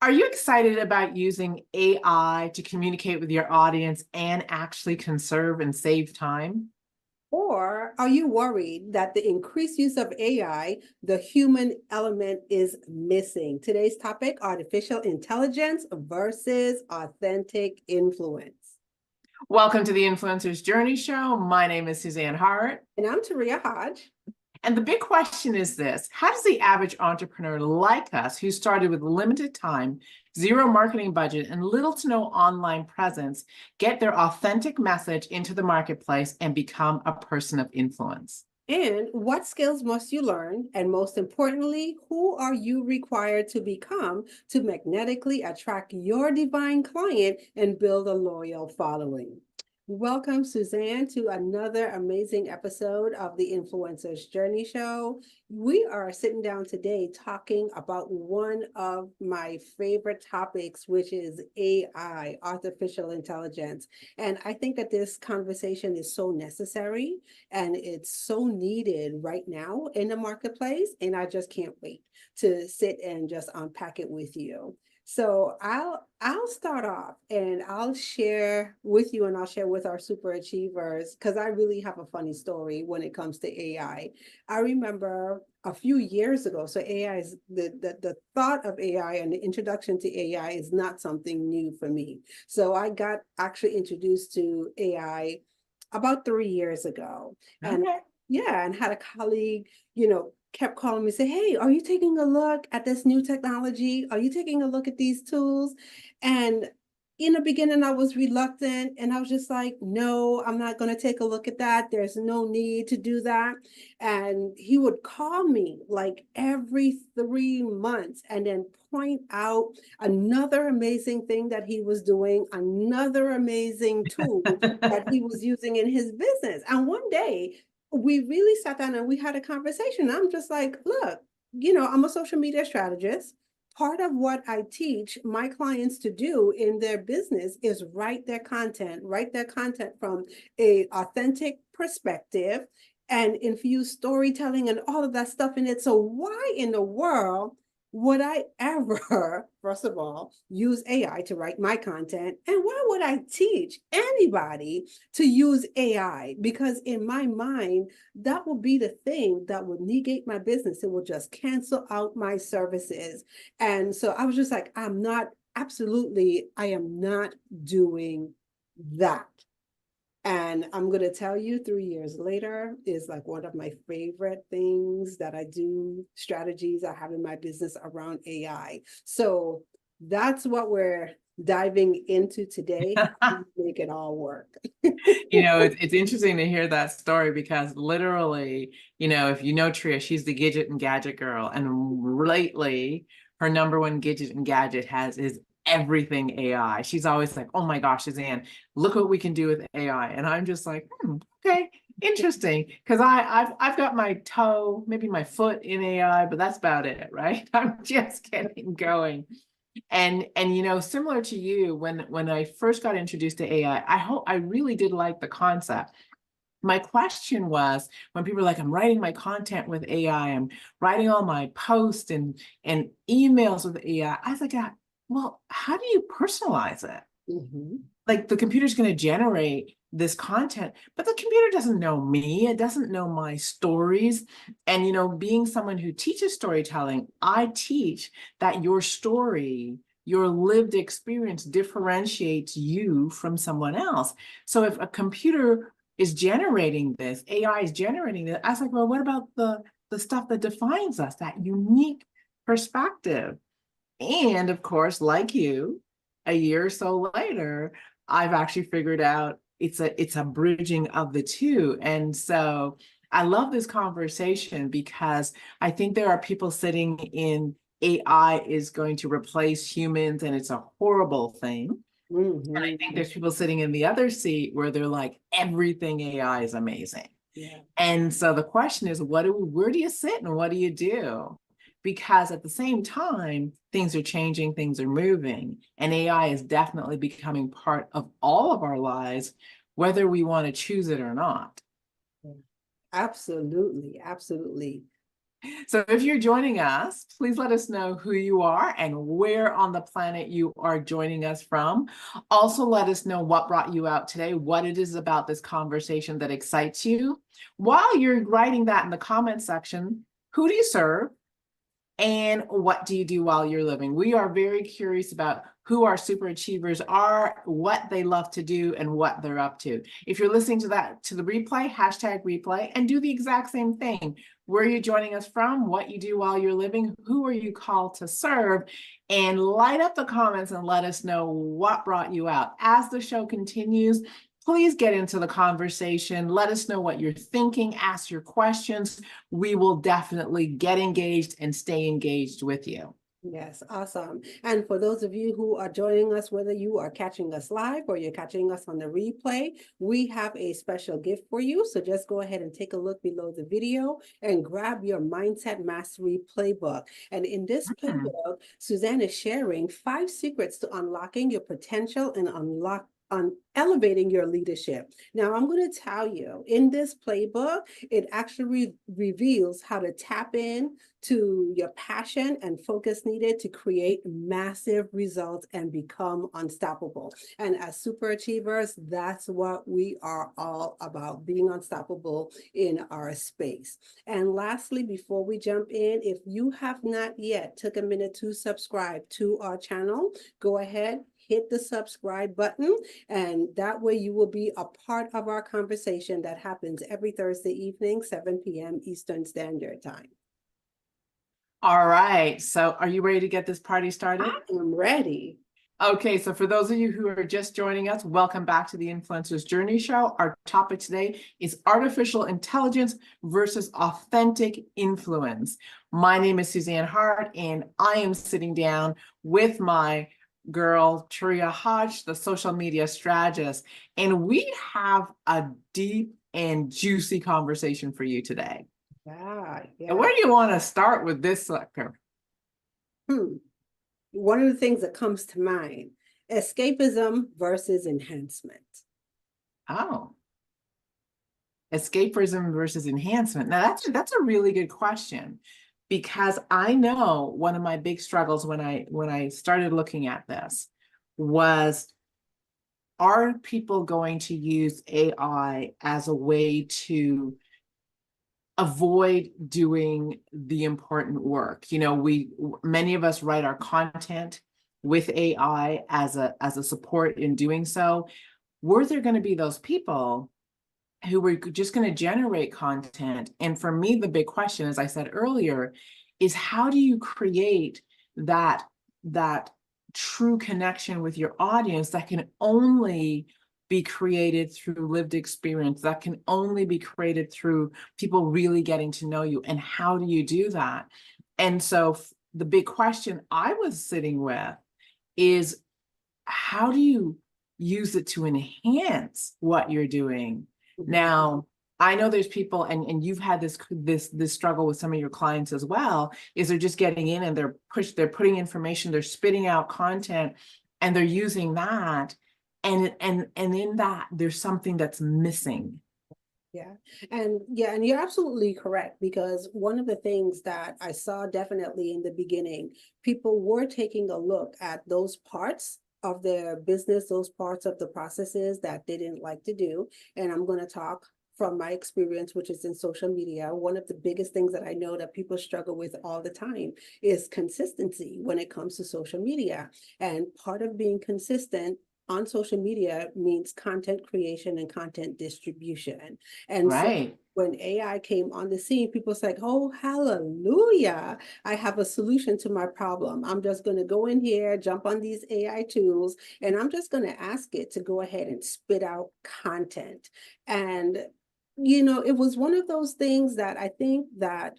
Are you excited about using AI to communicate with your audience and actually conserve and save time? Or are you worried that the increased use of AI, the human element is missing? Today's topic, artificial intelligence versus authentic influence. Welcome to the Influencer's Journey Show. My name is Suzanne Hart. And I'm Taria Hodge. And the big question is this: how does the average entrepreneur like us, who started with limited time, zero marketing budget, and little to no online presence, get their authentic message into the marketplace and become a person of influence? And what skills must you learn? And most importantly, who are you required to become to magnetically attract your divine client and build a loyal following? Welcome, Suzanne, to another amazing episode of the Influencer's Journey Show. We are sitting down today talking about one of my favorite topics, which is AI, artificial intelligence. And I think that this conversation is so necessary and it's so needed right now in the marketplace. And I just can't wait to sit and just unpack it with you. So I'll start off and I'll share with you and I'll share with our super achievers because I really have a funny story when it comes to AI. I remember a few years ago, so AI is the thought of AI and the introduction to AI is not something new for me. So I got actually introduced to AI about 3 years ago. And Okay. yeah, and had a colleague, kept calling me, say, hey, are you taking a look at this new technology? Are you taking a look at these tools? And in the beginning, I was reluctant and I was just like, no, I'm not going to take a look at that. There's no need to do that. And he would call me like every 3 months and then point out another amazing thing that he was doing, another amazing tool that he was using in his business. And one day, we really sat down and we had a conversation. I'm just like, look, I'm a social media strategist. Part of what I teach my clients to do in their business is write their content from a authentic perspective and infuse storytelling and all of that stuff in it. So why in the world would I ever, first of all, use AI to write my content? And why would I teach anybody to use AI? Because in my mind, that will be the thing that would negate my business. It will just cancel out my services. And so I was just like, I am not doing that. And I'm going to tell you 3 years later is like one of my favorite things that I do, strategies I have in my business around AI. So that's what we're diving into today, to make it all work. It's interesting to hear that story because literally, if you know Tria, she's the gidget and gadget girl. And lately, her number one gidget and gadget is everything AI. She's always like, oh my gosh, Suzanne, look what we can do with AI. And I'm just like, okay, interesting. Because I've got my toe, maybe my foot in AI, but that's about it, right? I'm just getting going. And similar to you, when I first got introduced to AI, I really did like the concept. My question was, when people are like, I'm writing my content with AI, I'm writing all my posts and emails with AI. I was like, well, how do you personalize it? Mm-hmm. Like the computer's going to generate this content, but the computer doesn't know me. It doesn't know my stories. And, being someone who teaches storytelling, I teach that your story, your lived experience differentiates you from someone else. So if a computer is generating this, AI is generating it, I was like, well, what about the stuff that defines us, that unique perspective? And of course, like you, a year or so later, I've actually figured out it's a bridging of the two. And so I love this conversation because I think there are people sitting in AI is going to replace humans and it's a horrible thing. And I think Mm-hmm. there's people sitting in the other seat where they're like, everything AI is amazing. Yeah. And so the question is, where do you sit and what do you do? Because at the same time, things are changing, things are moving, and AI is definitely becoming part of all of our lives, whether we want to choose it or not. Absolutely, absolutely. So if you're joining us, please let us know who you are and where on the planet you are joining us from. Also, let us know what brought you out today, what it is about this conversation that excites you. While you're writing that in the comment section, who do you serve? And what do you do while you're living? We are very curious about who our super achievers are, what they love to do, and what they're up to. If you're listening to the replay, hashtag replay, and do the exact same thing. Where are you joining us from? What you do while you're living? Who are you called to serve? And light up the comments and let us know what brought you out. As the show continues, please get into the conversation. Let us know what you're thinking. Ask your questions. We will definitely get engaged and stay engaged with you. Yes, awesome. And for those of you who are joining us, whether you are catching us live or you're catching us on the replay, we have a special gift for you. So just go ahead and take a look below the video and grab your Mindset Mastery Playbook. And in this playbook, Suzanne is sharing 5 secrets to unlocking your potential and on elevating your leadership. Now, I'm going to tell you, in this playbook, it actually reveals how to tap in to your passion and focus needed to create massive results and become unstoppable. And as super achievers, that's what we are all about, being unstoppable in our space. And lastly, before we jump in, if you have not yet took a minute to subscribe to our channel, go ahead, hit the subscribe button, and that way you will be a part of our conversation that happens every Thursday evening, 7 p.m. Eastern Standard Time. All right. So are you ready to get this party started? I am ready. Okay, so for those of you who are just joining us, welcome back to the Influencer's Journey Show. Our topic today is artificial intelligence versus authentic influence. My name is Suzanne Hart, and I am sitting down with my girl, Tria Hodge, the social media strategist, and we have a deep and juicy conversation for you today. Yeah. And where do you want to start with this sector? One of the things that comes to mind, escapism versus enhancement. Oh, escapism versus enhancement. Now that's a really good question, because I know one of my big struggles when I started looking at this was, are people going to use AI as a way to avoid doing the important work? You know, many of us write our content with AI as a support in doing so. Were there going to be those people who were just going to generate content? And for me, the big question, as I said earlier, is how do you create that true connection with your audience that can only be created through lived experience, that can only be created through people really getting to know you? And how do you do that? And so the big question I was sitting with is, how do you use it to enhance what you're doing? Now, I know there's people, and you've had this struggle with some of your clients as well, is they're just getting in and they're putting information, they're spitting out content, and they're using that, and in that there's something that's missing. Yeah, and you're absolutely correct, because one of the things that I saw definitely in the beginning, people were taking a look at those parts of their business, those parts of the processes that they didn't like to do. And I'm going to talk from my experience, which is in social media. One of the biggest things that I know that people struggle with all the time is consistency when it comes to social media. And part of being consistent on social media means content creation and content distribution. And so when AI came on the scene, people was like, oh, hallelujah, I have a solution to my problem. I'm just going to go in here, jump on these AI tools, and I'm just going to ask it to go ahead and spit out content. And, you know, it was one of those things that I think that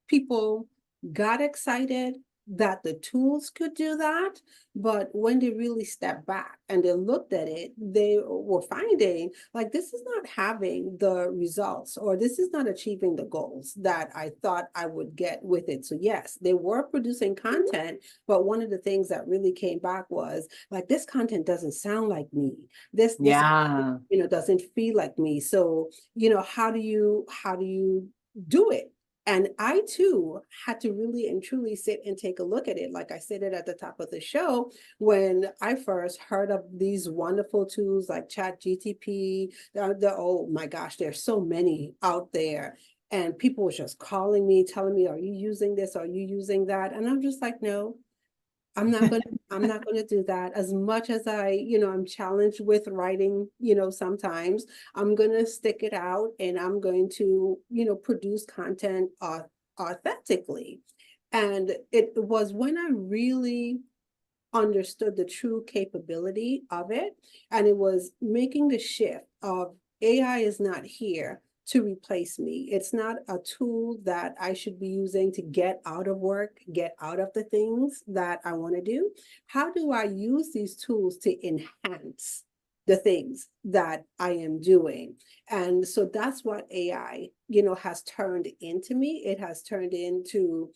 people got excited that the tools could do that, but when they really stepped back and they looked at it, they were finding like, this is not having the results, or this is not achieving the goals that I thought I would get with it. So yes, they were producing content, but one of the things that really came back was like, this content doesn't sound like me. This you know, doesn't feel like me. So, you know, how do you do it? And I too had to really and truly sit and take a look at it. Like I said it at the top of the show, when I first heard of these wonderful tools like Chat GTP, oh my gosh, there's so many out there. And people were just calling me, telling me, are you using this? Are you using that? And I'm just like, no, I'm not gonna do that. As much as I'm challenged with writing, sometimes I'm gonna stick it out and I'm going to, produce content authentically. And it was when I really understood the true capability of it, and it was making the shift of AI is not here to replace me. It's not a tool that I should be using to get out of work, get out of the things that I want to do. How do I use these tools to enhance the things that I am doing? And so that's what AI, has turned into me. It has turned into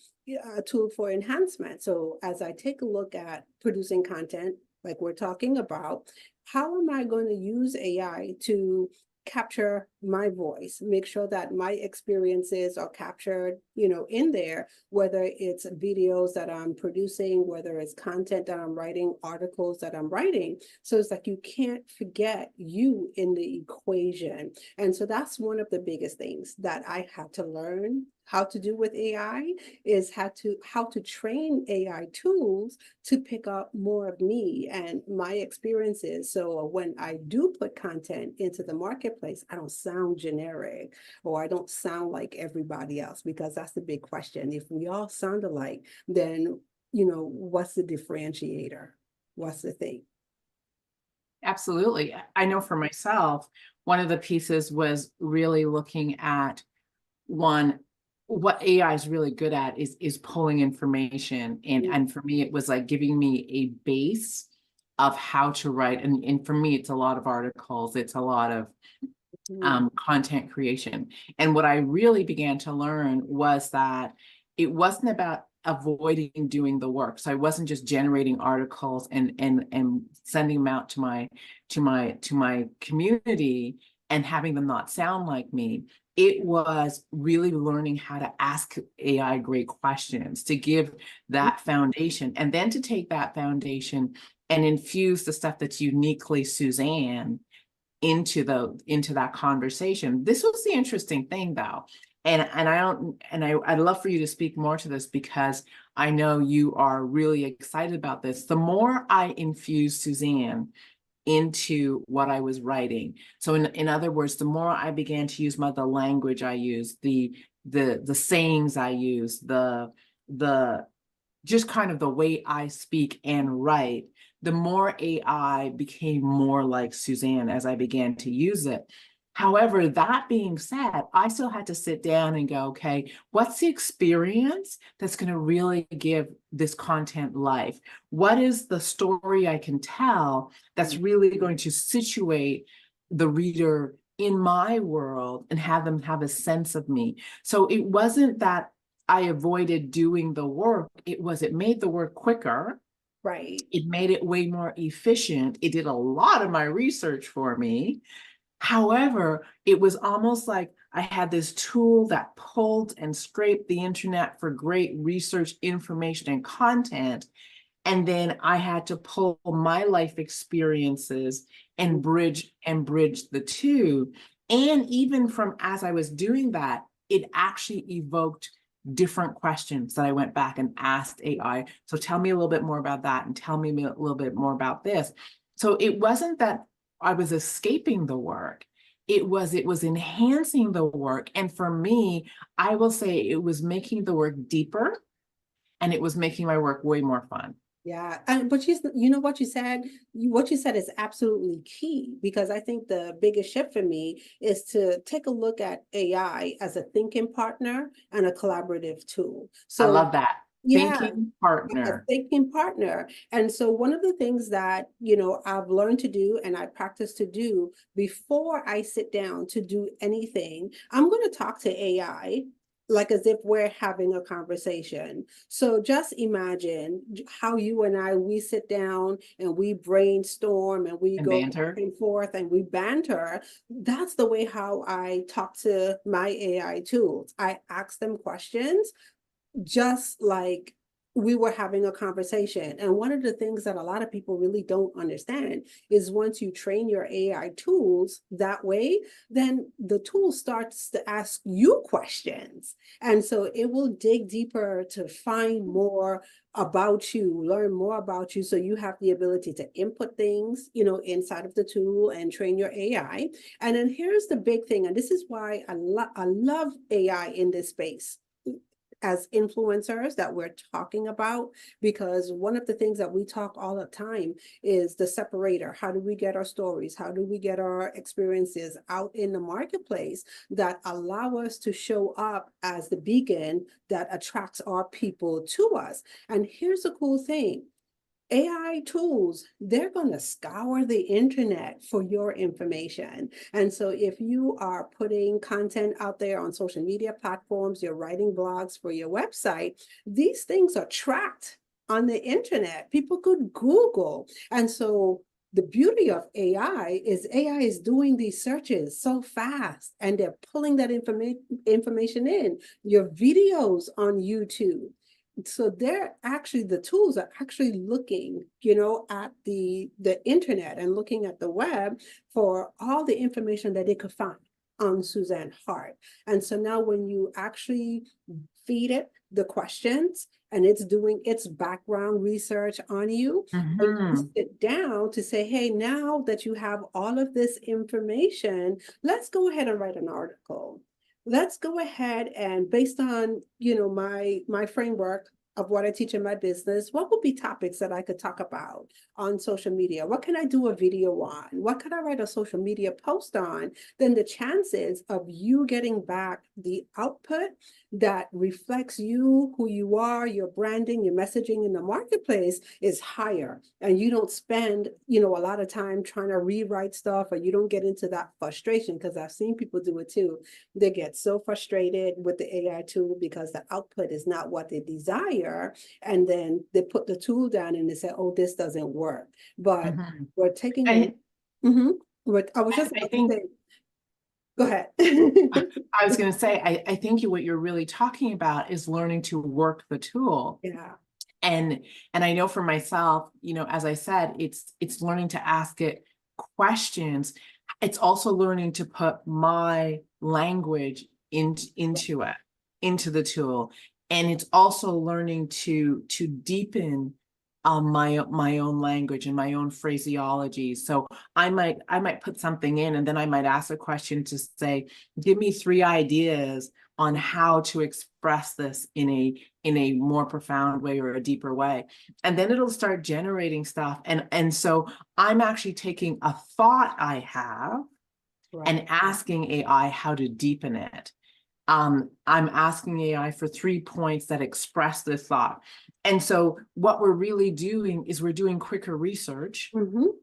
a tool for enhancement. So as I take a look at producing content, like we're talking about, how am I going to use AI to capture my voice, make sure that my experiences are captured, in there, whether it's videos that I'm producing, whether it's content that I'm writing, articles that I'm writing. So it's like you can't forget you in the equation. And so that's one of the biggest things that I had to learn how to do with AI, is how to train AI tools to pick up more of me and my experiences. So when I do put content into the marketplace, I don't sound generic, or I don't sound like everybody else, because that's the big question. If we all sound alike, then, what's the differentiator? What's the thing? Absolutely. I know for myself, one of the pieces was really looking at one, what AI is really good at is pulling information. And for me, it was like giving me a base of how to write. And for me, it's a lot of articles, it's a lot of content creation. And what I really began to learn was that it wasn't about avoiding doing the work. So I wasn't just generating articles and sending them out to my community and having them not sound like me. It was really learning how to ask AI great questions, to give that foundation, and then to take that foundation and infuse the stuff that's uniquely Suzanne into that conversation. This was the interesting thing, though. I'd love for you to speak more to this, because I know you are really excited about this. The more I infuse Suzanne into what I was writing, so in other words, the more I began to use the language I use, the sayings I use, the just kind of the way I speak and write, the more AI became more like Suzanne as I began to use it. However, that being said, I still had to sit down and go, okay, what's the experience that's going to really give this content life? What is the story I can tell that's really going to situate the reader in my world and have them have a sense of me? So it wasn't that I avoided doing the work. It made the work quicker. Right. It made it way more efficient. It did a lot of my research for me. However, it was almost like I had this tool that pulled and scraped the internet for great research, information, and content. And then I had to pull my life experiences and bridge the two. And even from as I was doing that, it actually evoked different questions that I went back and asked AI. So tell me a little bit more about that, and tell me a little bit more about this. So it wasn't that I was escaping the work. It was enhancing the work. And for me, I will say it was making the work deeper, and it was making my work way more fun. Yeah, but you know what you said? What you said is absolutely key, because I think the biggest shift for me is to take a look at AI as a thinking partner and a collaborative tool. I So love that. yeah, Thinking a partner. thinking partner. And so one of the things that, I've learned to do and I practice to do, before I sit down to do anything, I'm going to talk to AI like as if we're having a conversation. So just imagine how you and I, we sit down and we brainstorm and we And go back banter. and forth and we banter. That's the way how I talk to my AI tools. I ask them questions just like we were having a conversation. And one of the things that a lot of people really don't understand is once you train your AI tools that way, then the tool starts to ask you questions. And so it will dig deeper to find more about you, learn more about you. So you have the ability to input things, inside of the tool and train your AI. And then here's the big thing, and this is why I love AI in this space as influencers that we're talking about, because one of the things that we talk all the time is the separator. How do we get our stories? How do we get our experiences out in the marketplace that allow us to show up as the beacon that attracts our people to us? And here's the cool thing. AI tools, they're going to scour the internet for your information. And so if you are putting content out there on social media platforms, you're writing blogs for your website, these things are tracked on the internet. People could Google. And so the beauty of AI is doing these searches so fast and they're pulling that information in. Your videos on YouTube, so the tools are actually looking, at the internet and looking at the web for all the information that they could find on Suzanne Hart. And so now when you actually feed it the questions and it's doing its background research on you, and you sit down to say, hey, now that you have all of this information, let's go ahead and write an article. Let's go ahead and based on, my framework of what I teach in my business, what would be topics that I could talk about on social media? What can I do a video on? What could I write a social media post on? Then the chances of you getting back the output that reflects you, who you are, your branding, your messaging in the marketplace is higher. And you don't spend, a lot of time trying to rewrite stuff, or you don't get into that frustration, because I've seen people do it too. They get so frustrated with the AI tool because the output is not what they desire. And then they put the tool down and they say, oh, this doesn't work. But we're taking And I was just I think say, go ahead. I was going to say, I think what you're really talking about is learning to work the tool. Yeah. And I know for myself, as I said, it's learning to ask it questions. It's also learning to put my language into the tool. And it's also learning to deepen my own language and my own phraseology. So I might put something in, and then I might ask a question to say, give me 3 ideas on how to express this in a more profound way or a deeper way. And then it'll start generating stuff. And so I'm actually taking a thought I have and asking AI how to deepen it. I'm asking AI for 3 points that express this thought. And so what we're really doing is we're doing quicker research. And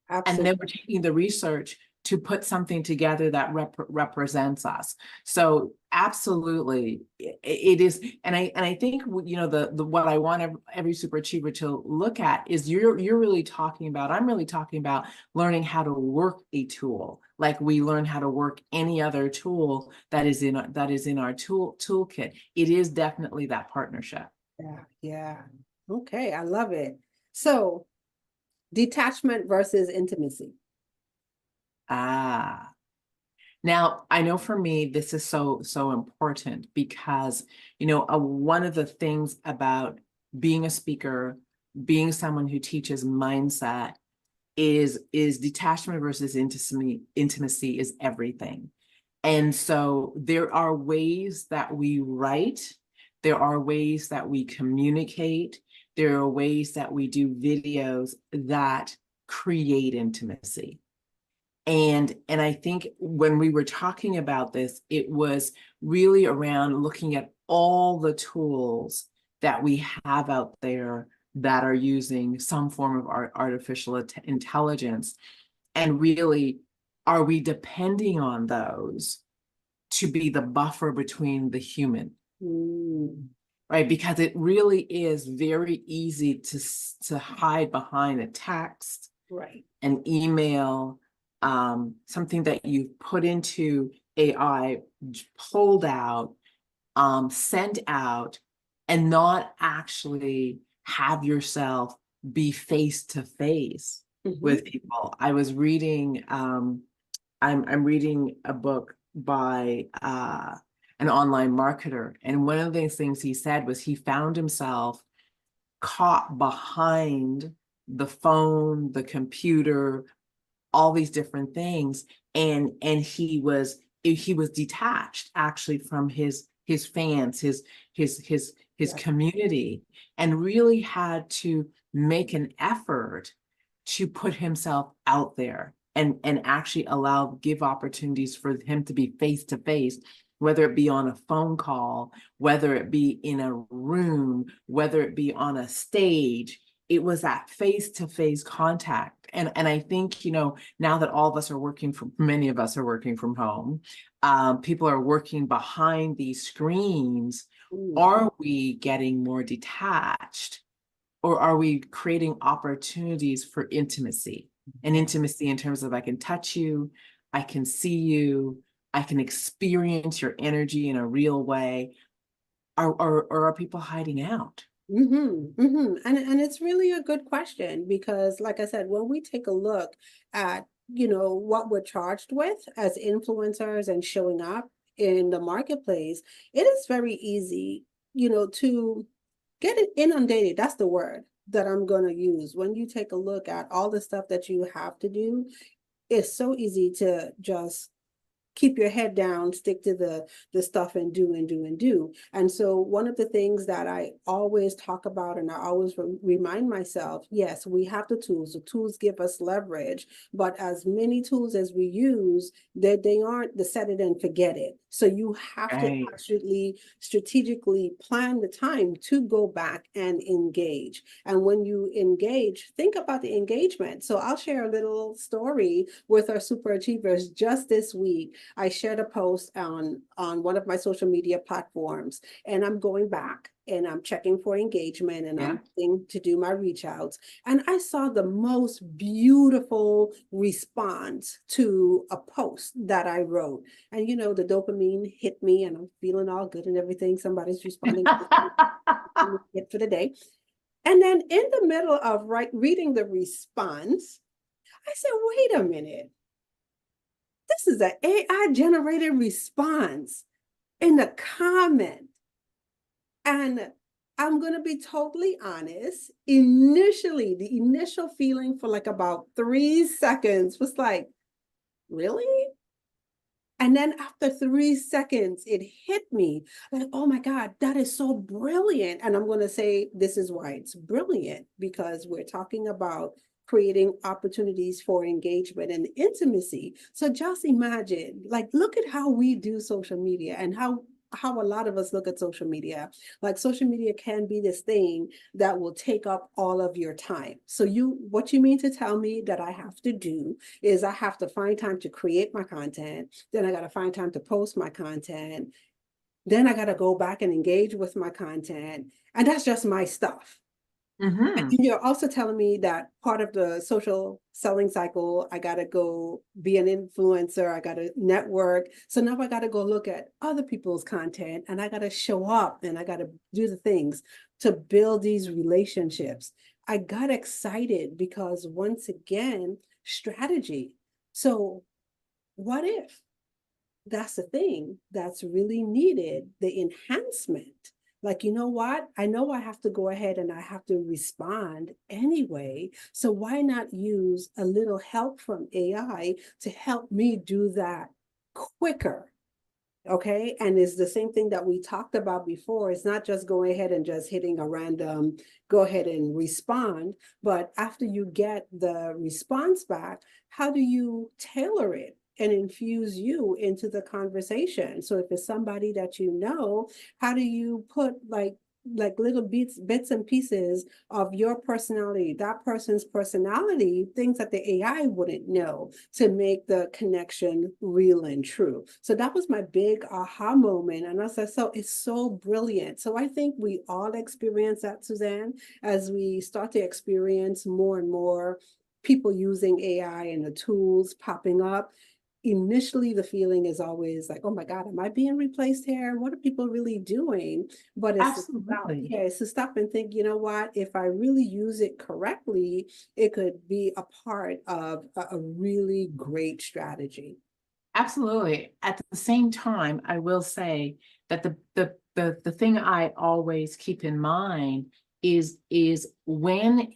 then we're taking the research to put something together that represents us. So absolutely, it is. And I think, the what I want every super achiever to look at is you're really talking about, I'm really talking about learning how to work a tool, like we learn how to work any other tool that is in our toolkit. It is definitely that partnership. Yeah. Okay, I love it. So detachment versus intimacy. Now, I know for me, this is so important because, one of the things about being a speaker, being someone who teaches mindset is detachment versus intimacy is everything. And so there are ways that we write, there are ways that we communicate, there are ways that we do videos that create intimacy. And I think when we were talking about this, it was really around looking at all the tools that we have out there that are using some form of artificial intelligence. And really, are we depending on those to be the buffer between the human. Mm. Right, because it really is very easy to hide behind a text, Right. an email, something that you put into AI, pulled out, sent out, and not actually have yourself be face to face with people. I was reading, I'm reading a book by an online marketer, and one of the things he said was he found himself caught behind the phone, the computer, all these different things, and he was detached actually from his fans, his Yeah. community, and really had to make an effort to put himself out there and actually give opportunities for him to be face to face, whether it be on a phone call, whether it be in a room, whether it be on a stage. It was that face to face contact. And I think, now that all of us are many of us are working from home, people are working behind these screens. Mm. Are we getting more detached? Or are we creating opportunities for intimacy? And intimacy in terms of I can touch you, I can see you, I can experience your energy in a real way. Or are people hiding out? And it's really a good question because, like I said, when we take a look at, what we're charged with as influencers and showing up in the marketplace, it is very easy, to get it inundated. That's the word that I'm going to use. When you take a look at all the stuff that you have to do, it's so easy to just keep your head down, stick to the stuff and do and do and do. And so one of the things that I always talk about and I always remind myself, yes, we have the tools. The tools give us leverage, but as many tools as we use, they aren't the set it and forget it. So you have to Right. actually strategically plan the time to go back and engage. And when you engage, think about the engagement. So I'll share a little story with our super achievers just this week. I shared a post on one of my social media platforms, and I'm going back and I'm checking for engagement and Yeah. I'm looking to do my reach outs. And I saw the most beautiful response to a post that I wrote. And the dopamine hit me and I'm feeling all good and everything. Somebody's responding for the day. And then in the middle of reading the response, I said, wait a minute. This is an AI generated response in the comment. And I'm going to be totally honest. Initially, the initial feeling for like about 3 seconds was like, really? And then after 3 seconds, it hit me like, oh my God, that is so brilliant. And I'm going to say this is why it's brilliant, because we're talking about creating opportunities for engagement and intimacy. So just imagine, like, look at how we do social media and how a lot of us look at social media. Like social media can be this thing that will take up all of your time. So what you mean to tell me that I have to do is I have to find time to create my content, then I got to find time to post my content, then I got to go back and engage with my content, and that's just my stuff. And you're also telling me that part of the social selling cycle, I got to go be an influencer, I got to network. So now I got to go look at other people's content and I got to show up and I got to do the things to build these relationships. I got excited because once again, strategy. So what if that's the thing that's really needed, the enhancement? Like, you know what? I know I have to go ahead and I have to respond anyway. So why not use a little help from AI to help me do that quicker? Okay. And it's the same thing that we talked about before. It's not just going ahead and just hitting a random, go ahead and respond. But after you get the response back, how do you tailor it and infuse you into the conversation? So if it's somebody that how do you put like like little bits and pieces of your personality, that person's personality, things that the AI wouldn't know, to make the connection real and true. So that was my big aha moment. And I said, so it's so brilliant. So I think we all experience that, Suzanne, as we start to experience more and more people using AI and the tools popping up. Initially, the feeling is always like, oh my God, am I being replaced here? What are people really doing? But it's to stop, Absolutely. yeah, it's to stop and think, you know what, if I really use it correctly, it could be a part of a really great strategy. Absolutely. At the same time, I will say that the thing I always keep in mind is when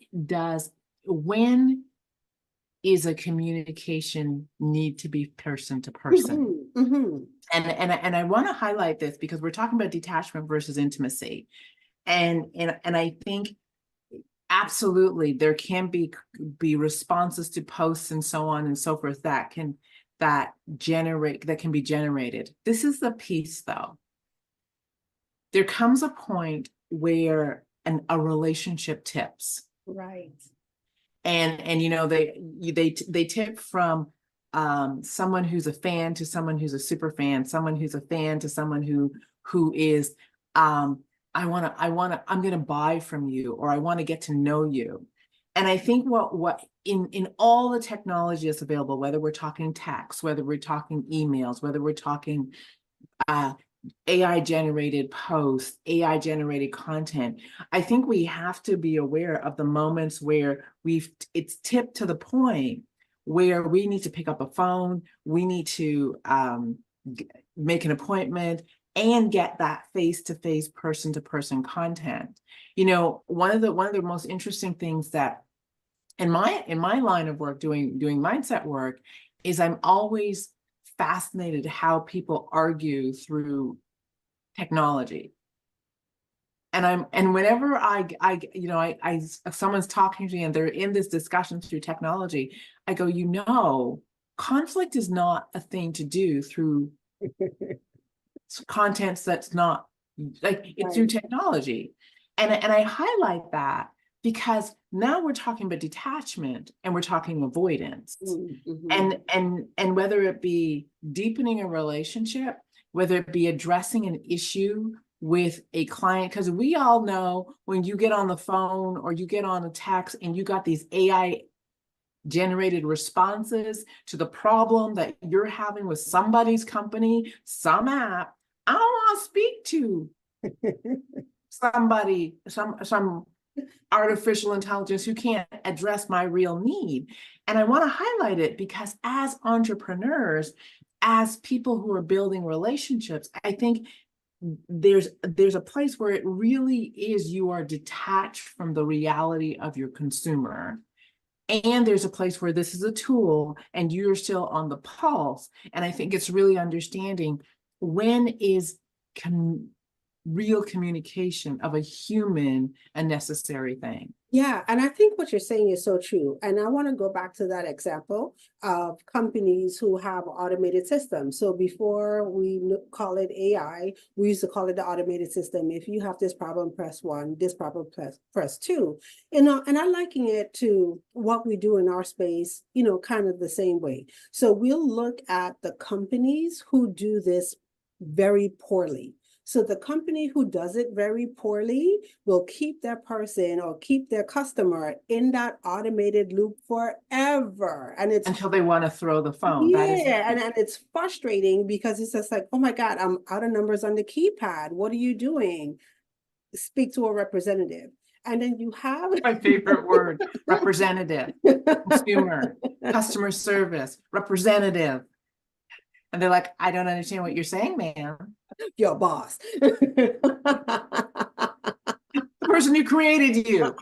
is a communication need to be person to person? And I want to highlight this because we're talking about detachment versus intimacy. And I think absolutely there can be responses to posts and so on and so forth that can be generated. This is the piece though. There comes a point where a relationship tips. Right. And you know, they tip from someone who's a fan to someone who's a super fan, someone who's a fan to someone who is I'm gonna buy from you, or I want to get to know you. And I think what in all the technology that's available, whether we're talking text, whether we're talking emails, whether we're talking AI generated posts, AI generated content, I think we have to be aware of the moments where it's tipped to the point where we need to pick up a phone, we need to make an appointment and get that face-to-face, person-to-person content. You know, one of the most interesting things that in my line of work, doing mindset work, is I'm always fascinated how people argue through technology. And whenever if someone's talking to me and they're in this discussion through technology, I go, you know, conflict is not a thing to do through contents that's not like it's through technology. And I highlight that because now we're talking about detachment and we're talking avoidance. And whether it be deepening a relationship, whether it be addressing an issue with a client, because we all know when you get on the phone or you get on a text and you got these AI generated responses to the problem that you're having with somebody's company, some app, I don't want to speak to somebody, some artificial intelligence who can't address my real need. And I want to highlight it because as entrepreneurs, as people who are building relationships, I think there's a place where it really is you are detached from the reality of your consumer. And there's a place where this is a tool and you're still on the pulse. And I think it's really understanding when is real communication of a human a necessary thing. Yeah, and I think what you're saying is so true. And I want to go back to that example of companies who have automated systems. So before we call it AI, we used to call it the automated system. If you have this problem, press one, this problem, press two. And I liken it to what we do in our space, you know, kind of the same way. So we'll look at the companies who do this very poorly. So the company who does it very poorly will keep their person or keep their customer in that automated loop forever. And it's until they want to throw the phone. yeah, That is and it's frustrating because it's just like, oh my God, I'm out of numbers on the keypad. What are you doing? Speak to a representative. And then you have my favorite word, representative, consumer, customer service, representative. And they're like, I don't understand what you're saying, ma'am. your boss. The person who created you.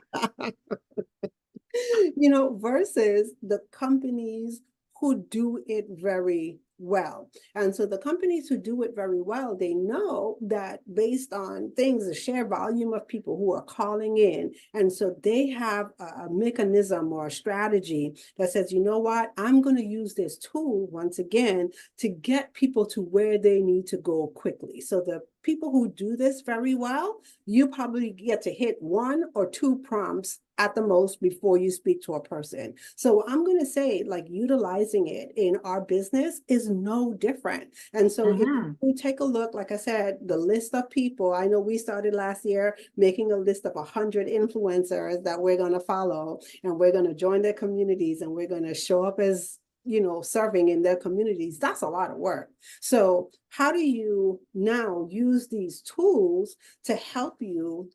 You know, versus the companies who do it very well. And so the companies who do it very well, they know that based on things, the sheer volume of people who are calling in. And so they have a mechanism or a strategy that says, you know what, I'm going to use this tool once again to get people to where they need to go quickly. So the people who do this very well, you probably get to hit 1 or 2 prompts at the most before you speak to a person. So I'm going to say, like, utilizing it in our business is no different. And so if you take a look, like I said, the list of people, I know we started last year making a list of 100 influencers that we're going to follow, and we're going to join their communities, and we're going to show up as, serving in their communities. That's a lot of work. So how do you now use these tools to help you,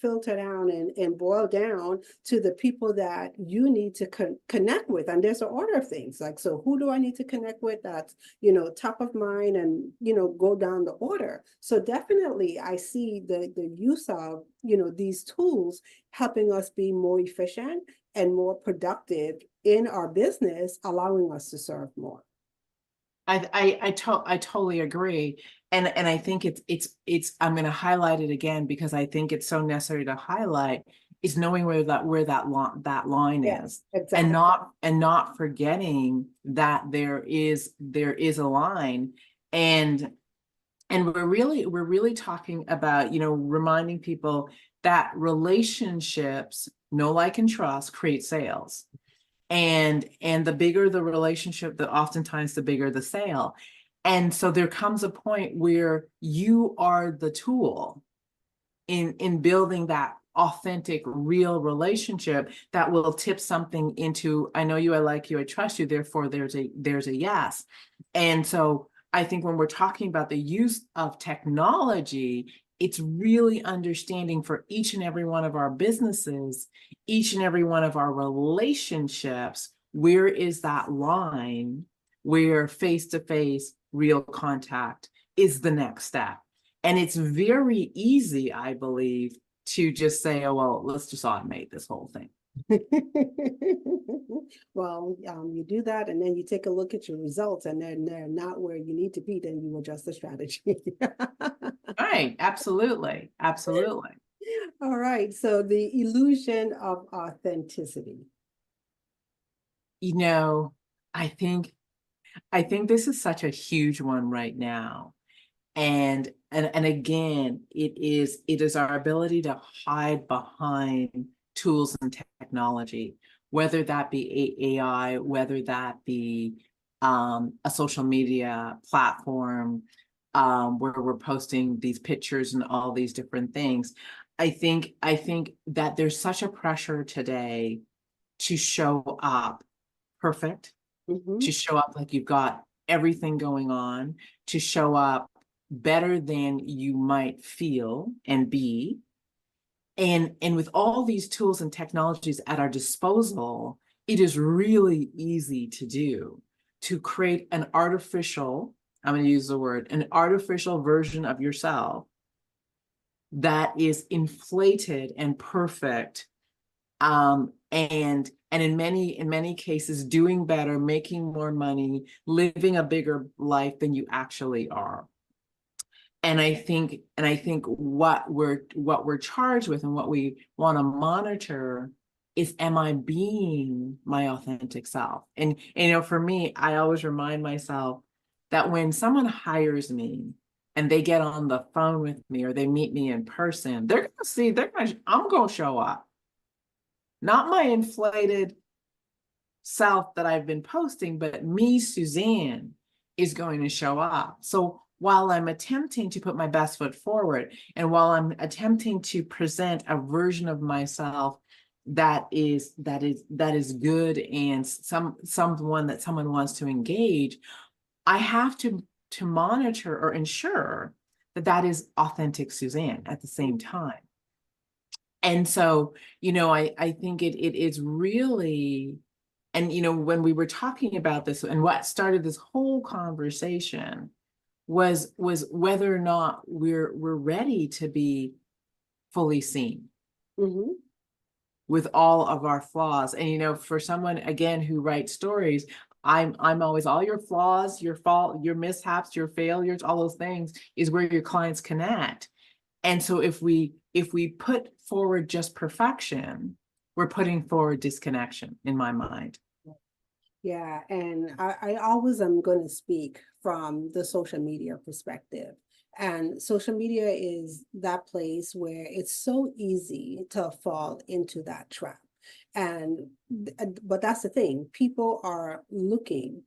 filter down and boil down to the people that you need to connect with? And there's an order of things, like, so who do I need to connect with that's, top of mind, and, go down the order. So definitely I see the use of, these tools helping us be more efficient and more productive in our business, allowing us to serve more. I totally agree. And I think it's I'm going to highlight it again because I think it's so necessary to highlight, is knowing where that line Yeah, is, exactly. and not forgetting that there is a line. And we're really talking about, reminding people that relationships, know, like, and trust create sales. And the bigger the relationship, the oftentimes the bigger the sale. And so there comes a point where you are the tool in building that authentic, real relationship that will tip something into, I know you, I like you, I trust you, therefore there's a yes. And so I think when we're talking about the use of technology, it's really understanding for each and every one of our businesses, each and every one of our relationships, where is that line where face-to-face real contact is the next step. And it's very easy, I believe, to just say, oh, well, let's just automate this whole thing. Well, you do that, and then you take a look at your results, and then they're not where you need to be, then you adjust the strategy. Right, absolutely, absolutely. All right, so the illusion of authenticity. I think this is such a huge one right now. And again, it is our ability to hide behind tools and technology, whether that be AI, whether that be a social media platform, where we're posting these pictures and all these different things. I think that there's such a pressure today to show up perfect, to show up like you've got everything going on, to show up better than you might feel and be. And with all these tools and technologies at our disposal, it is really easy to do, to create an artificial, I'm going to use the word, an artificial version of yourself that is inflated and perfect, and in many cases doing better, making more money, living a bigger life than you actually are. And I think what we're charged with and what we want to monitor is, am I being my authentic self? And for me, I always remind myself that when someone hires me and they get on the phone with me or they meet me in person, I'm gonna show up. Not my inflated self that I've been posting, but me, Suzanne, is going to show up. So while I'm attempting to put my best foot forward, and while I'm attempting to present a version of myself that is good and someone that someone wants to engage, I have to monitor or ensure that that is authentic Suzanne at the same time. And so, I think it is really, and when we were talking about this, and what started this whole conversation was whether or not we're ready to be fully seen with all of our flaws. And for someone, again, who writes stories, I'm always, all your flaws, your fault, your mishaps, your failures, all those things is where your clients connect. And so if we put forward just perfection, we're putting forward disconnection, in my mind. Yeah, and I always am going to speak from the social media perspective. And social media is that place where it's so easy to fall into that trap. And but that's the thing, people are looking,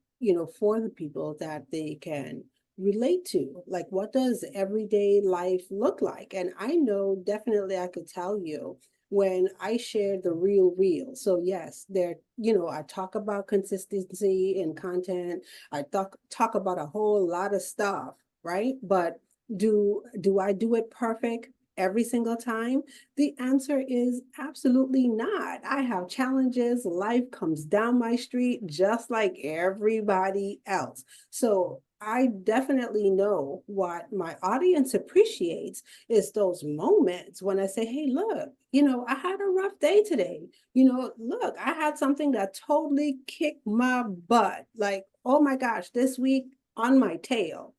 for the people that they can relate to. Like, what does everyday life look like? And I know definitely I could tell you when I share the real. So yes, I talk about consistency in content. I talk about a whole lot of stuff, right? But do I do it perfect every single time? The answer is absolutely not. I have challenges. Life comes down my street just like everybody else. So I definitely know what my audience appreciates is those moments when I say, hey, look, I had a rough day today. Look, I had something that totally kicked my butt. Like, oh my gosh, this week on my tail.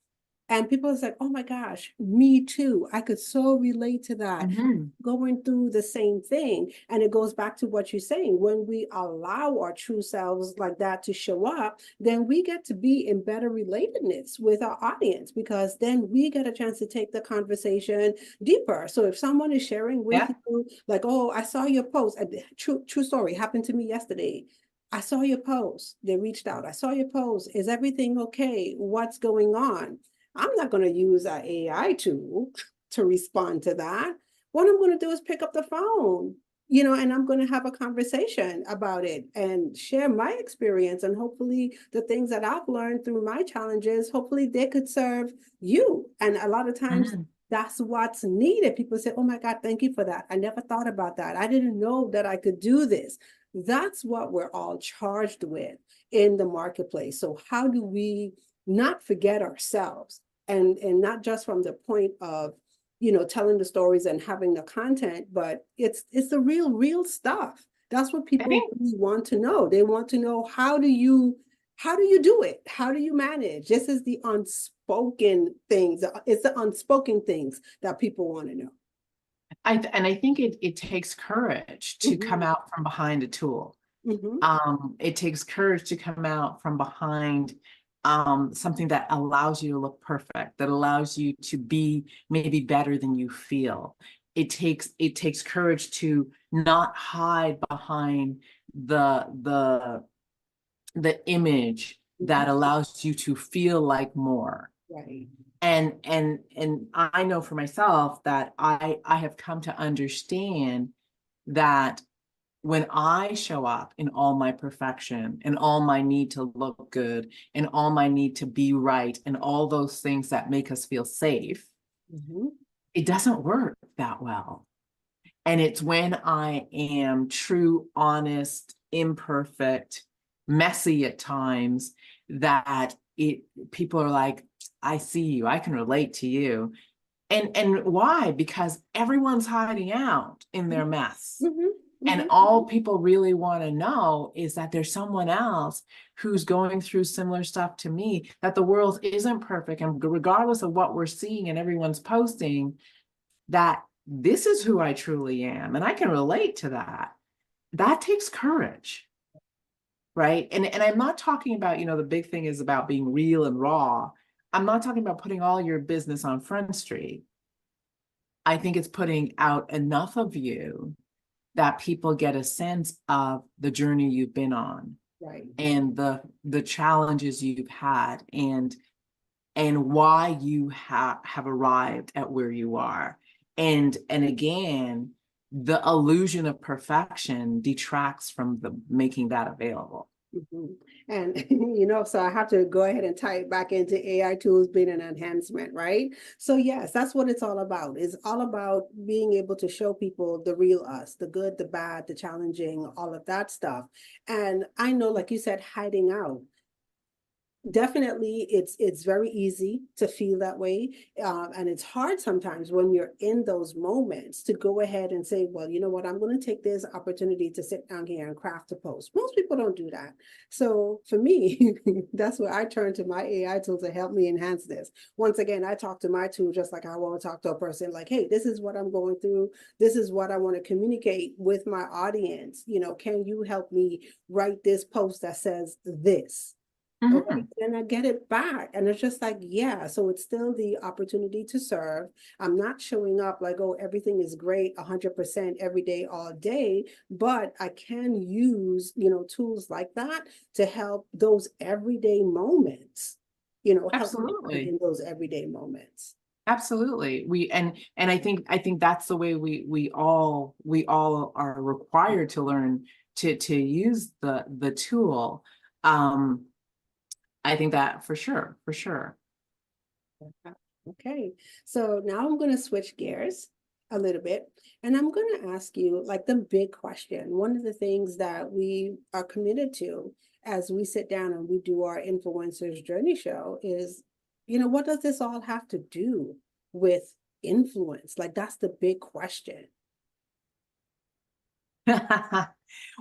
And people are like, oh my gosh, me too. I could so relate to that. Mhm. Going through the same thing. And it goes back to what you're saying. When we allow our true selves like that to show up, then we get to be in better relatedness with our audience, because then we get a chance to take the conversation deeper. So if someone is sharing with Yeah. you, like, oh, I saw your post, true story happened to me yesterday. I saw your post. They reached out. I saw your post. Is everything okay? What's going on? I'm not going to use an AI tool to respond to that. What I'm going to do is pick up the phone, and I'm going to have a conversation about it and share my experience. And hopefully the things that I've learned through my challenges, hopefully they could serve you. And a lot of times Mhm. that's what's needed. People say, oh my God, thank you for that. I never thought about that. I didn't know that I could do this. That's what we're all charged with in the marketplace. So how do we not forget ourselves, and not just from the point of telling the stories and having the content, but it's the real stuff. That's what I people think really want to know. They want to know, how do you do it? How do you manage? This is the unspoken things. It's the unspoken things that people want to know. I think it takes courage to come Mm-hmm. out from behind a tool. Mm-hmm. It takes courage to come out from behind something that allows you to look perfect, that allows you to be maybe better than you feel. It takes courage to not hide behind the image Mm-hmm. that allows you to feel like more. Right. And I know for myself that I have come to understand that when I show up in all my perfection and all my need to look good and all my need to be right and all those things that make us feel safe, Mm-hmm. it doesn't work that well. And it's when I am true, honest, imperfect, messy at times that people are like, I see you, I can relate to you. And why? Because everyone's hiding out in their mess. Mm-hmm. And Mm-hmm. all people really want to know is that there's someone else who's going through similar stuff to me, that the world isn't perfect. And regardless of what we're seeing and everyone's posting, that this is who I truly am. And I can relate to that. That takes courage, right? And I'm not talking about, the big thing is about being real and raw. I'm not talking about putting all your business on Front Street. I think it's putting out enough of you that people get a sense of the journey you've been on Right. and the challenges you've had and why you have arrived at where you are. And again, the illusion of perfection detracts from the making that available. Mhm. And so I have to go ahead and tie it back into AI tools being an enhancement, right? So yes, that's what it's all about. It's all about being able to show people the real us, the good, the bad, the challenging, all of that stuff. And I know, like you said, hiding out. Definitely, it's very easy to feel that way, and it's hard sometimes when you're in those moments to go ahead and say, well, you know what, I'm going to take this opportunity to sit down here and craft a post. Most people don't do that. So for me, that's where I turn to my AI tool to help me enhance this. Once again, I talk to my tool just like I want to talk to a person, like, hey, this is what I'm going through, this is what I want to communicate with my audience. Can you help me write this post that says this? Okay, Mhm. then I get it back. And it's just like, yeah, so it's still the opportunity to serve. I'm not showing up like, oh, everything is great 100% every day, all day, but I can use, tools like that to help those everyday moments, help someone Absolutely. in those everyday moments. Absolutely. And I think that's the way we all are required to learn to use the tool. Um, I think that for sure, for sure. Okay, so now I'm going to switch gears a little bit, and I'm going to ask you like the big question. One of the things that we are committed to as we sit down and we do our influencers journey show is, what does this all have to do with influence? Like that's the big question.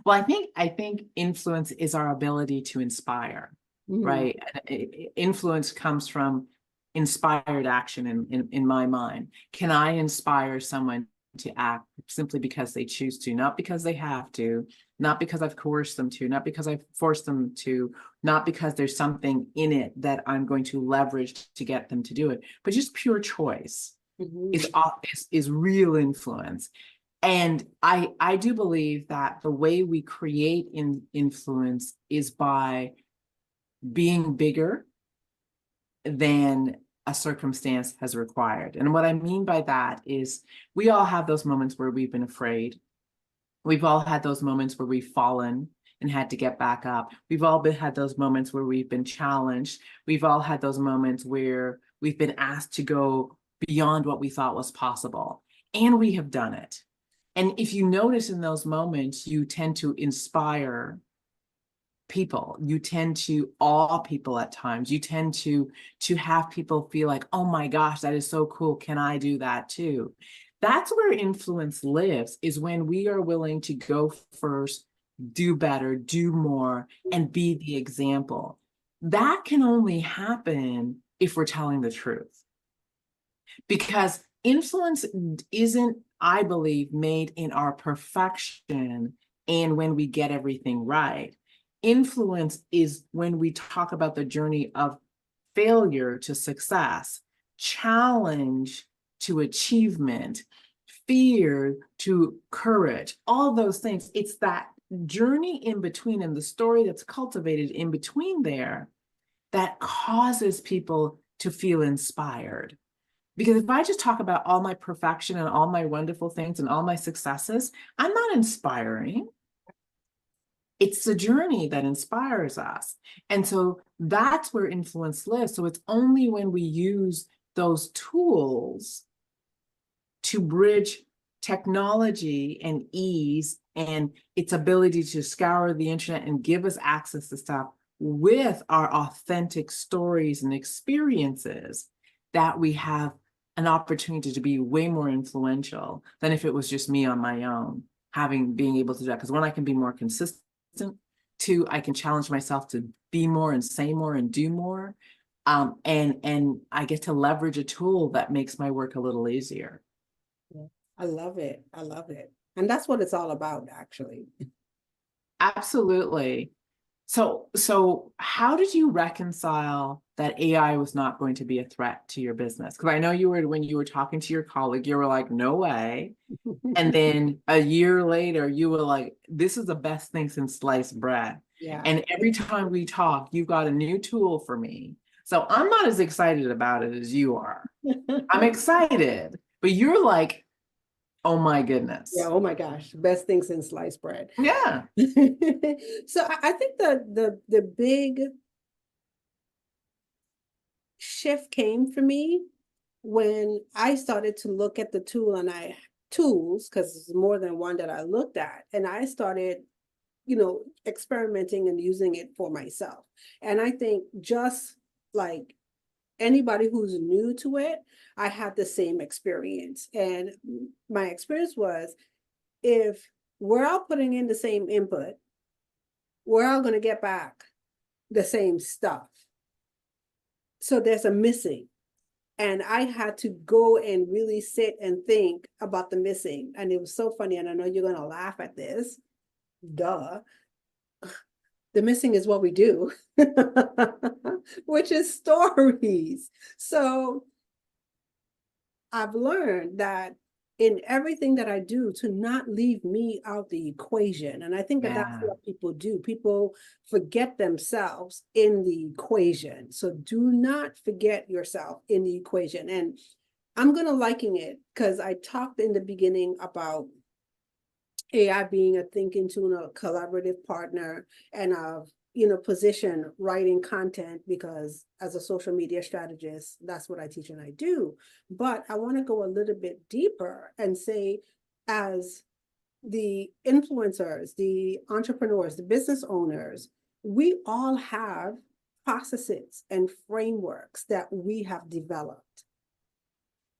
Well, I think influence is our ability to inspire, Mhm. right? Influence comes from inspired action in my mind. Can I inspire someone to act simply because they choose to, not because they have to, not because I've coerced them to, not because I've forced them to, not because there's something in it that I'm going to leverage to get them to do it, but just pure choice is Mhm. is real influence. And I do believe that the way we create influence is by being bigger than a circumstance has required. And what I mean by that is we all have those moments where we've been afraid. We've all had those moments where we've fallen and had to get back up. We've all had those moments where we've been challenged. We've all had those moments where we've been asked to go beyond what we thought was possible. And we have done it. And if you notice in those moments, you tend to inspire people. You tend to awe people at times. You tend to have people feel like, oh my gosh, that is so cool. Can I do that too? That's where influence lives, is when we are willing to go first, do better, do more, and be the example. That can only happen if we're telling the truth. Because influence isn't, I believe, made in our perfection and when we get everything right. Influence is when we talk about the journey of failure to success, challenge to achievement, fear to courage, all those things. It's that journey in between and the story that's cultivated in between there that causes people to feel inspired. Because if I just talk about all my perfection and all my wonderful things and all my successes, I'm not inspiring. It's the journey that inspires us. And so that's where influence lives. So it's only when we use those tools to bridge technology and ease and its ability to scour the internet and give us access to stuff with our authentic stories and experiences that we have an opportunity to be way more influential than if it was just me on my own, being able to do that. Because one, I can be more consistent. Two, I can challenge myself to be more and say more and do more. And I get to leverage a tool that makes my work a little easier. Yeah. I love it. I love it. And that's what it's all about, actually. Absolutely. So how did you reconcile that AI was not going to be a threat to your business? Because I know you were, when you were talking to your colleague, you were like, no way. And then a year later, you were like, this is the best thing since sliced bread. Yeah. And every time we talk, you've got a new tool for me. So I'm not as excited about it as you are. I'm excited, but you're like, oh my Yeah, goodness. oh my gosh, best thing since sliced bread. Yeah. So I think the big shift came for me when I started to look at the tools, because there's more than one that I looked at, and I started, experimenting and using it for myself. And I think just like anybody who's new to it, I had the same experience. And my experience was, if we're all putting in the same input, we're all going to get back the same stuff. So there's a missing. And I had to go and really sit and think about the missing. And it was so funny. And I know you're going to laugh at this. Duh. The missing is what we do, which is stories. So I've learned that in everything that I do, to not leave me out the equation. And I think that that's Yeah. what people do. People forget themselves in the equation. So do not forget yourself in the equation. And I'm going to liken it because I talked in the beginning about AI being a thinking tool, a collaborative partner, and a position writing content, because as a social media strategist, that's what I teach and I do. But I want to go a little bit deeper and say, as the influencers, the entrepreneurs, the business owners, we all have processes and frameworks that we have developed.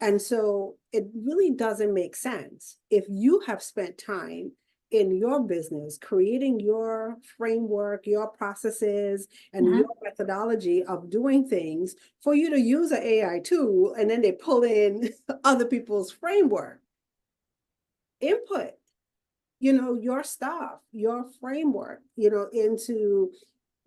And so it really doesn't make sense if you have spent time in your business creating your framework, your processes, and your methodology of doing things, for you to use an AI tool and then they pull in other people's framework input, your stuff, your framework, into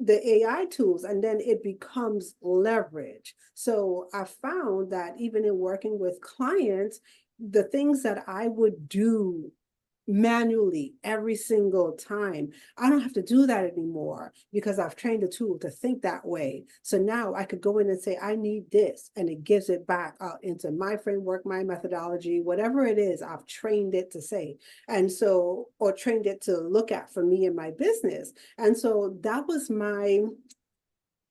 the AI tools, and then it becomes leverage. So I found that even in working with clients, the things that I would do manually every single time, I don't have to do that anymore because I've trained the tool to think that way. So now I could go in and say, I need this, and it gives it back out into my framework, my methodology, whatever it is, I've trained it to say. And so, or trained it to look at for me in my business. And so that was my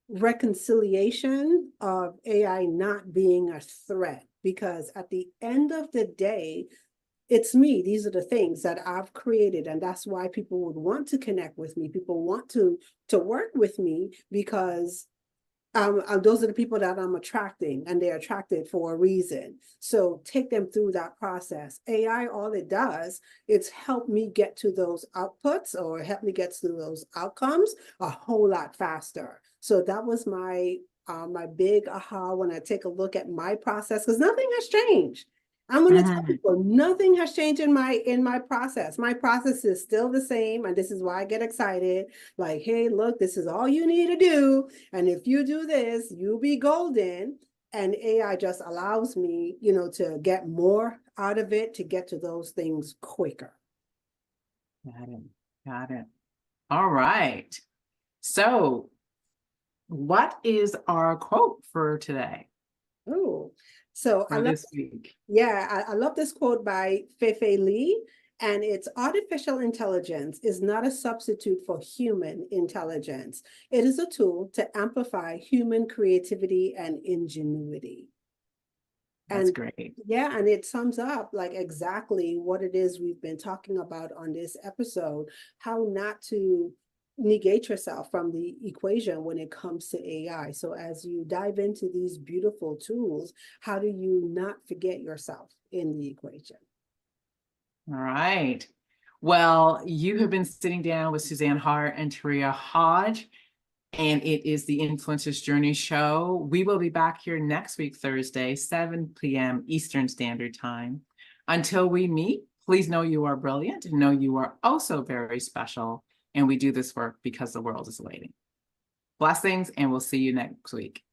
reconciliation of AI not being a threat, because at the end of the day, it's me. These are the things that I've created, and that's why people would want to connect with me. People want to work with me because those are the people that I'm attracting, and they're attracted for a reason. So take them through that process. AI, all it does, it's help me get to those outputs or help me get to those outcomes a whole lot faster. So that was my big aha when I take a look at my process, because nothing has changed. I'm going to tell people nothing has changed in my process. My process is still the same, and this is why I get excited. Like, hey, look, this is all you need to do, and if you do this, you'll be golden. And AI just allows me, to get more out of it, to get to those things quicker. Got it. Got it. All right. So, what is our quote for today Oh, so I or love, this week? yeah, I love this quote by Feifei Lee, and it's artificial intelligence is not a substitute for human intelligence. It is a tool to amplify human creativity and ingenuity. That's And great. yeah, and it sums up like exactly what it is we've been talking about on this episode, how not to negate yourself from the equation when it comes to AI. So as you dive into these beautiful tools, how do you not forget yourself in the equation? All right. Well, you have been sitting down with Suzanne Hart and Taria Hodge, and it is the Influencers Journey Show. We will be back here next week, Thursday, 7 p.m. Eastern Standard Time. Until we meet, please know you are brilliant, know you are also very special, and we do this work because the world is waiting. Blessings, and we'll see you next week.